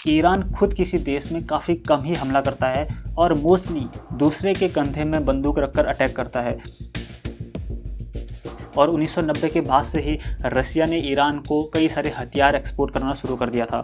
Iran खुद किसी देश में काफ़ी कम ही हमला करता है और मोस्टली दूसरे के कंधे में बंदूक रखकर अटैक करता है। और 1990 के बाद से ही रसिया ने ईरान को कई सारे हथियार एक्सपोर्ट करना शुरू कर दिया था।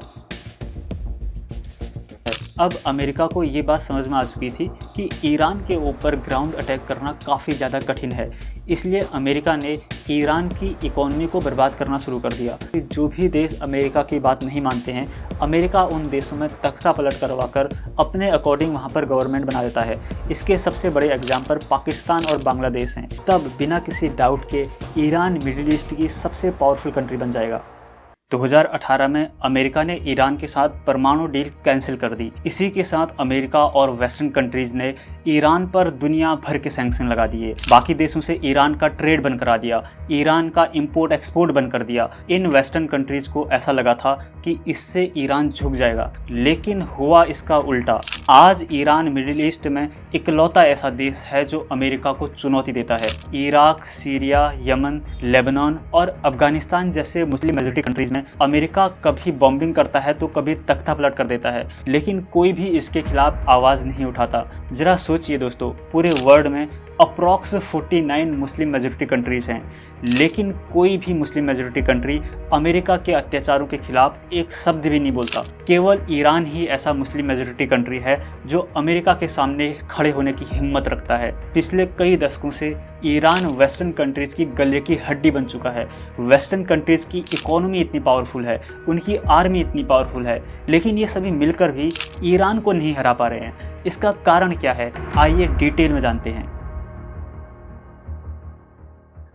अब अमेरिका को ये बात समझ में आ चुकी थी कि ईरान के ऊपर ग्राउंड अटैक करना काफ़ी ज़्यादा कठिन है, इसलिए अमेरिका ने ईरान की इकोनॉमी को बर्बाद करना शुरू कर दिया। जो भी देश अमेरिका की बात नहीं मानते हैं, अमेरिका उन देशों में तख्ता पलट करवाकर अपने अकॉर्डिंग वहाँ पर गवर्नमेंट बना देता है। इसके सबसे बड़े एग्जाम्पल पाकिस्तान और बांग्लादेश हैं। तब बिना किसी डाउट के ईरान मिडिल ईस्ट की सबसे पावरफुल कंट्री बन जाएगा। 2018 में अमेरिका ने ईरान के साथ परमाणु डील कैंसिल कर दी। इसी के साथ अमेरिका और वेस्टर्न कंट्रीज ने ईरान पर दुनिया भर के सैंक्शन लगा दिए। बाकी देशों से ईरान का ट्रेड बंद करा दिया, ईरान का इंपोर्ट एक्सपोर्ट बंद कर दिया। इन वेस्टर्न कंट्रीज को ऐसा लगा था कि इससे ईरान झुक जाएगा, लेकिन हुआ इसका उल्टा। आज ईरान मिडिल ईस्ट में इकलौता ऐसा देश है जो अमेरिका को चुनौती देता है। इराक, सीरिया, यमन, लेबनान और अफगानिस्तान जैसे मुस्लिम मेजॉरिटी कंट्रीज में अमेरिका कभी बॉम्बिंग करता है तो कभी तख्ता पलट कर देता है, लेकिन कोई भी इसके खिलाफ आवाज़ नहीं उठाता। जरा सोचिए दोस्तों, पूरे वर्ल्ड में अप्रॉक्स 49 मुस्लिम मेजॉरिटी कंट्रीज़ हैं, लेकिन कोई भी मुस्लिम मेजॉरिटी कंट्री अमेरिका के अत्याचारों के खिलाफ एक शब्द भी नहीं बोलता। केवल ईरान ही ऐसा मुस्लिम मेजॉरिटी कंट्री है जो अमेरिका के सामने खड़े होने की हिम्मत रखता है। पिछले कई दशकों से ईरान वेस्टर्न कंट्रीज़ की गले की हड्डी बन चुका है। वेस्टर्न कंट्रीज़ की इकोनॉमी इतनी पावरफुल है, उनकी आर्मी इतनी पावरफुल है, लेकिन ये सभी मिलकर भी ईरान को नहीं हरा पा रहे हैं। इसका कारण क्या है, आइए डिटेल में जानते हैं।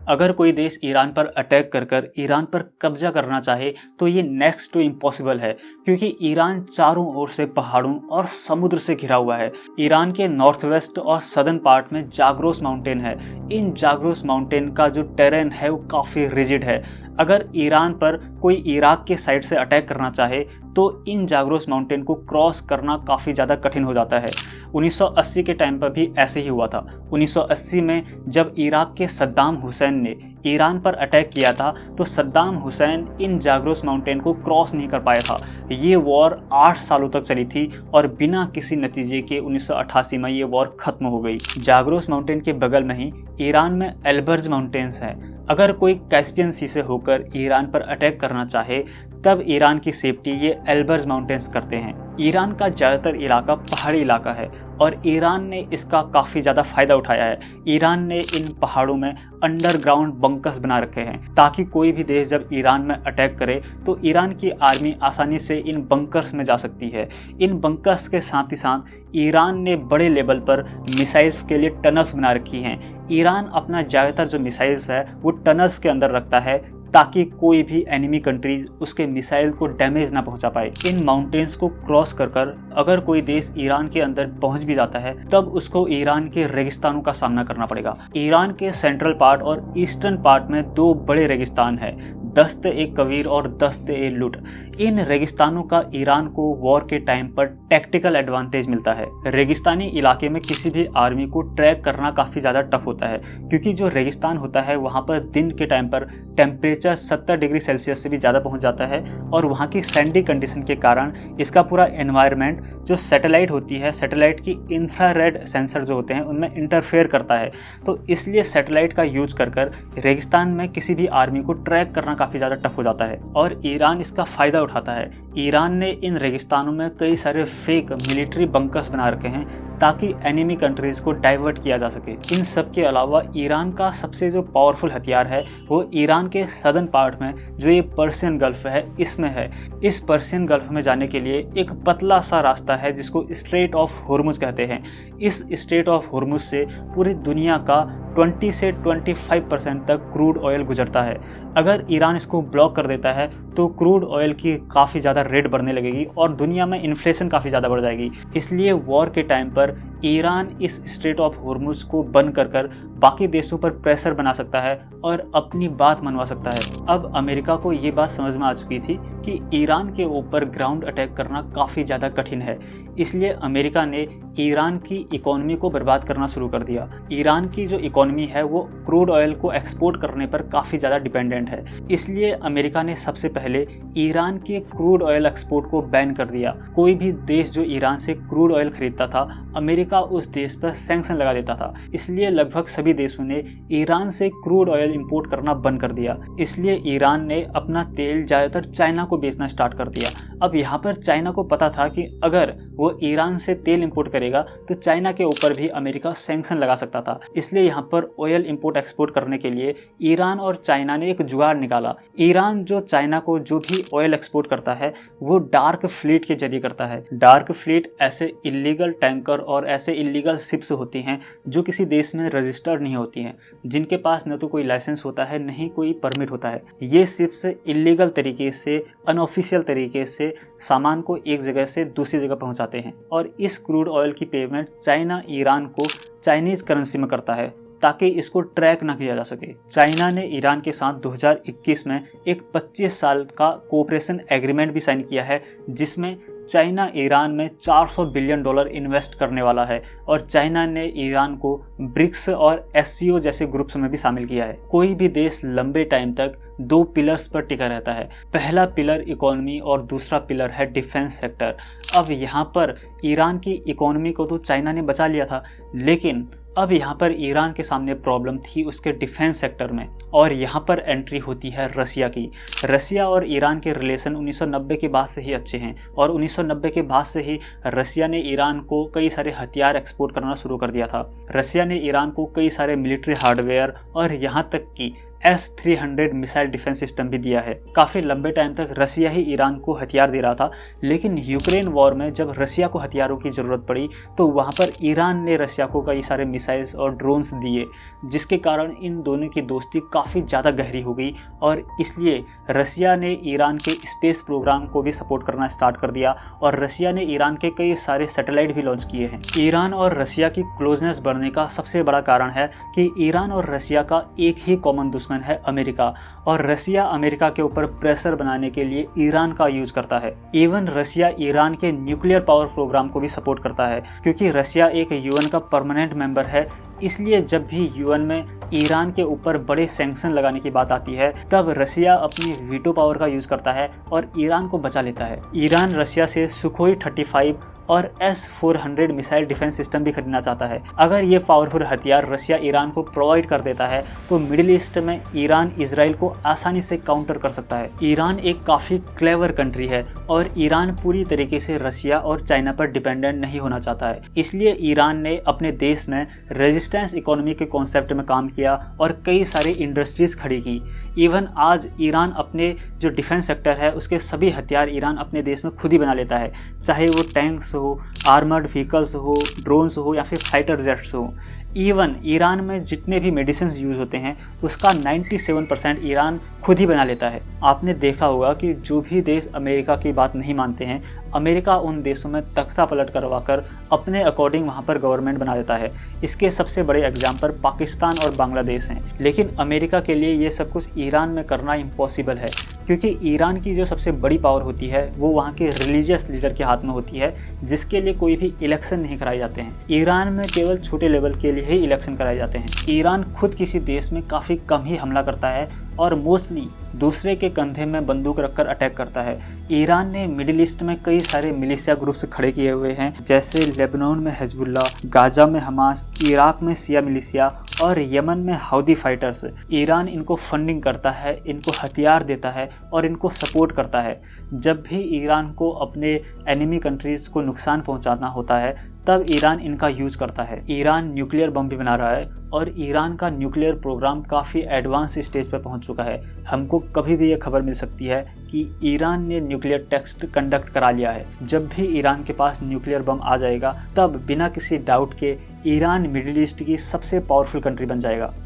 अगर कोई देश ईरान पर अटैक कर ईरान पर कब्जा करना चाहे तो ये नेक्स्ट टू इम्पॉसिबल है, क्योंकि ईरान चारों ओर से पहाड़ों और समुद्र से घिरा हुआ है। ईरान के नॉर्थ वेस्ट और सदर्न पार्ट में जाग्रोस माउंटेन है। इन जाग्रोस माउंटेन का जो टेरेन है वो काफ़ी रिजिड है। अगर ईरान पर कोई इराक के साइड से अटैक करना चाहे तो इन जाग्रोस माउंटेन को क्रॉस करना काफ़ी ज़्यादा कठिन हो जाता है। 1980 के टाइम पर भी ऐसे ही हुआ था। 1980 में जब इराक के सद्दाम हुसैन ने ईरान पर अटैक किया था तो सद्दाम हुसैन इन जाग्रोस माउंटेन को क्रॉस नहीं कर पाया था। ये वॉर 8 सालों तक चली थी और बिना किसी नतीजे के 1988 में ये वॉर खत्म हो गई। जाग्रोस माउंटेन के बगल में ही ईरान में एल्बर्ज माउंटेन्स हैं। अगर कोई कैस्पियन सी से होकर ईरान पर अटैक करना चाहे तब ईरान की सेफ्टी ये एल्बर्ज माउंटेन्स करते हैं। ईरान का ज़्यादातर इलाका पहाड़ी इलाका है और ईरान ने इसका काफ़ी ज़्यादा फ़ायदा उठाया है। ईरान ने इन पहाड़ों में अंडरग्राउंड बंकर्स बना रखे हैं ताकि कोई भी देश जब ईरान में अटैक करे तो ईरान की आर्मी आसानी से इन बंकर्स में जा सकती है। इन बंकर्स के साथ ही साथ ईरान ने बड़े लेवल पर मिसाइल्स के लिए टनल्स बना रखी हैं। ईरान अपना ज़्यादातर जो मिसाइल्स है वो टनल्स के अंदर रखता है ताकि कोई भी एनिमी कंट्रीज उसके मिसाइल को डैमेज ना पहुंचा पाए। इन माउंटेन्स को क्रॉस कर अगर कोई देश ईरान के अंदर पहुंच भी जाता है तब उसको ईरान के रेगिस्तानों का सामना करना पड़ेगा। ईरान के सेंट्रल पार्ट और ईस्टर्न पार्ट में 2 बड़े रेगिस्तान है, दस्त-ए-कवीर और दस्त-ए-लुट। इन रेगिस्तानों का ईरान को वॉर के टाइम पर टैक्टिकल एडवांटेज मिलता है। रेगिस्तानी इलाके में किसी भी आर्मी को ट्रैक करना काफ़ी ज़्यादा टफ होता है, क्योंकि जो रेगिस्तान होता है वहाँ पर दिन के टाइम पर टेम्परेचर 70 डिग्री सेल्सियस से भी ज़्यादा पहुँच जाता है और वहाँ की सैंडी कंडीशन के कारण इसका पूरा एनवायरनमेंट जो सैटेलाइट होती है, सैटेलाइट की इंफ्रारेड सेंसर जो होते हैं उनमें इंटरफेयर करता है। तो इसलिए सैटेलाइट का यूज कर रेगिस्तान में किसी भी आर्मी को ट्रैक करना काफ़ी ज़्यादा टफ हो जाता है और ईरान इसका फ़ायदा उठाता है। ईरान ने इन रेगिस्तानों में कई सारे फेक मिलिट्री बंकर्स बना रखे हैं ताकि एनिमी कंट्रीज़ को डाइवर्ट किया जा सके। इन सब के अलावा ईरान का सबसे जो पावरफुल हथियार है वो ईरान के सदर्न पार्ट में जो ये पर्शियन गल्फ है इसमें है। इस पर्शियन गल्फ में जाने के लिए एक पतला सा रास्ता है जिसको स्ट्रेट ऑफ होर्मुज कहते हैं। इस स्ट्रेट ऑफ होर्मुज से पूरी दुनिया का 20 से 25% तक क्रूड ऑयल गुजरता है। अगर ईरान इसको ब्लॉक कर देता है तो क्रूड ऑयल की काफ़ी ज़्यादा रेट बढ़ने लगेगी और दुनिया में इन्फ्लेशन काफ़ी ज़्यादा बढ़ जाएगी। इसलिए वॉर के टाइम पर ईरान इस स्ट्रेट ऑफ हॉर्मुज को बंद कर बाकी देशों पर प्रेशर बना सकता है और अपनी बात मनवा सकता है। अब अमेरिका को ये बात समझ में आ चुकी थी कि ईरान के ऊपर ग्राउंड अटैक करना काफ़ी ज़्यादा कठिन है, इसलिए अमेरिका ने ईरान की इकोनॉमी को बर्बाद करना शुरू कर दिया। ईरान की जो इकोनॉमी है वो क्रूड ऑयल को एक्सपोर्ट करने पर काफ़ी ज़्यादा डिपेंडेंट है, इसलिए अमेरिका ने सबसे पहले ईरान के क्रूड ऑयल एक्सपोर्ट को बैन कर दिया। कोई भी देश जो ईरान से क्रूड ऑयल खरीदता था, अमेरिका उस देश पर सैंक्शन लगा देता था। इसलिए लगभग सभी देशों ने ईरान से क्रूड ऑयल इंपोर्ट करना बंद कर दिया। इसलिए ईरान ने अपना तेल ज़्यादातर चाइना को बेचना स्टार्ट कर दिया। अब यहाँ पर चाइना को पता था कि अगर वो ईरान से तेल इंपोर्ट करेगा तो चाइना के ऊपर भी अमेरिका सैंक्शन लगा सकता था। इसलिए यहाँ पर ऑयल इंपोर्ट एक्सपोर्ट करने के लिए ईरान और चाइना ने एक जुगाड़ निकाला। ईरान जो चाइना को जो भी ऑयल एक्सपोर्ट करता है वो डार्क फ्लीट के जरिए करता है। डार्क फ्लीट ऐसे इलीगल टैंकर और ऐसे इलीगल शिप्स होती हैं जो किसी देश में रजिस्टर्ड नहीं होती हैं, जिनके पास न तो कोई लाइसेंस होता है न ही कोई परमिट होता है। ये शिप्स इलीगल तरीके से, अनऑफिशियल तरीके से सामान को एक जगह से दूसरी जगह पहुंचाते हैं और इस क्रूड ऑयल की पेमेंट चाइना ईरान को चाइनीज करेंसी में करता है ताकि इसको ट्रैक ना किया जा सके। चाइना ने ईरान के साथ 2021 में एक 25 साल का कोऑपरेशन एग्रीमेंट भी साइन किया है, जिसमें चाइना ईरान में $400 बिलियन इन्वेस्ट करने वाला है और चाइना ने ईरान को ब्रिक्स और एससीओ जैसे ग्रुप्स में भी शामिल किया है। कोई भी देश लंबे टाइम तक दो पिलर्स पर टिका रहता है। पहला पिलर इकोनॉमी और दूसरा पिलर है डिफेंस सेक्टर। अब यहाँ पर ईरान की इकोनॉमी को तो चाइना ने बचा लिया था, लेकिन अब यहाँ पर ईरान के सामने प्रॉब्लम थी उसके डिफेंस सेक्टर में, और यहाँ पर एंट्री होती है रसिया की। रसिया और ईरान के रिलेशन 1990 के बाद से ही अच्छे हैं और 1990 के बाद से ही रसिया ने ईरान को कई सारे हथियार एक्सपोर्ट करना शुरू कर दिया था। रसिया ने ईरान को कई सारे मिलिट्री हार्डवेयर और यहाँ तक कि S-300 मिसाइल डिफेंस सिस्टम भी दिया है। काफ़ी लंबे टाइम तक रसिया ही ईरान को हथियार दे रहा था, लेकिन यूक्रेन वॉर में जब रसिया को हथियारों की ज़रूरत पड़ी तो वहाँ पर ईरान ने रसिया को कई सारे मिसाइल्स और ड्रोन्स दिए, जिसके कारण इन दोनों की दोस्ती काफ़ी ज़्यादा गहरी हो गई और इसलिए रसिया ने ईरान के स्पेस प्रोग्राम को भी सपोर्ट करना स्टार्ट कर दिया और रसिया ने ईरान के कई सारे सैटेलाइट भी लॉन्च किए हैं। ईरान और रसिया की क्लोजनेस बढ़ने का सबसे बड़ा कारण है कि ईरान और रसिया का एक ही कॉमन दुश्मन है अमेरिका, और रसिया अमेरिका के ऊपर प्रेशर बनाने के लिए ईरान का यूज करता है। इवन रसिया ईरान के न्यूक्लियर पावर प्रोग्राम को भी सपोर्ट करता है, क्योंकि रसिया एक यूएन का परमानेंट मेंबर है। इसलिए जब भी यूएन में ईरान के ऊपर बड़े सैंक्शन लगाने की बात आती है तब रसिया अपनी वीटो पावर का यूज करता है और ईरान को बचा लेता है। ईरान रसिया से सुखोई 35 और S-400 मिसाइल डिफेंस सिस्टम भी खरीदना चाहता है। अगर ये पावरफुल हथियार रसिया ईरान को प्रोवाइड कर देता है तो मिडिल ईस्ट में ईरान इजराइल को आसानी से काउंटर कर सकता है। ईरान एक काफ़ी क्लेवर कंट्री है और ईरान पूरी तरीके से रसिया और चाइना पर डिपेंडेंट नहीं होना चाहता है। इसलिए ईरान ने अपने देश में रेजिस्टेंस इकोनॉमी के कॉन्सेप्ट में काम किया और कई सारी इंडस्ट्रीज खड़ी की। इवन आज ईरान अपने जो डिफेंस सेक्टर है उसके सभी हथियार ईरान अपने देश में खुद ही बना लेता है, चाहे वो टैंक्स हो, आर्मर्ड व्हीकल्स हो, ड्रोन्स हो या फिर फाइटर जेट्स हो। इवन ईरान में जितने भी मेडिसिन यूज होते हैं उसका 97% ईरान खुद ही बना लेता है। आपने देखा होगा कि जो भी देश अमेरिका की बात नहीं मानते हैं, अमेरिका उन देशों में तख्ता पलट करवाकर अपने अकॉर्डिंग वहाँ पर गवर्नमेंट बना देता है। इसके सबसे बड़े एग्जाम्पल पाकिस्तान और बांग्लादेश हैं। लेकिन अमेरिका के लिए ये सब कुछ ईरान में करना इम्पॉसिबल है, क्योंकि ईरान की जो सबसे बड़ी पावर होती है वो वहाँ के रिलीजियस लीडर के हाथ में होती है, जिसके लिए कोई भी इलेक्शन नहीं कराए जाते हैं। ईरान में केवल छोटे लेवल के लिए ही इलेक्शन कराए जाते हैं। ईरान खुद किसी देश में काफ़ी कम ही हमला करता है और मोस्टली दूसरे के कंधे में बंदूक रखकर अटैक करता है। ईरान ने मिडिल ईस्ट में कई सारे मिलिशिया ग्रुप्स खड़े किए हुए हैं, जैसे लेबनान में हिजबुल्ला, गाजा में हमास, इराक में शिया मिलिशिया और यमन में हाउदी फाइटर्स। ईरान इनको फंडिंग करता है, इनको हथियार देता है और इनको सपोर्ट करता है। जब भी ईरान को अपने एनिमी कंट्रीज़ को नुकसान पहुंचाना होता है तब ईरान इनका यूज करता है। ईरान न्यूक्लियर बम भी बना रहा है और ईरान का न्यूक्लियर प्रोग्राम काफ़ी एडवांस स्टेज पर पहुंच चुका है। हमको कभी भी ये खबर मिल सकती है कि ईरान ने न्यूक्लियर टेस्ट कंडक्ट करा लिया है। जब भी ईरान के पास न्यूक्लियर बम आ जाएगा तब बिना किसी डाउट के ईरान मिडिल ईस्ट की सबसे पावरफुल कंट्री बन जाएगा।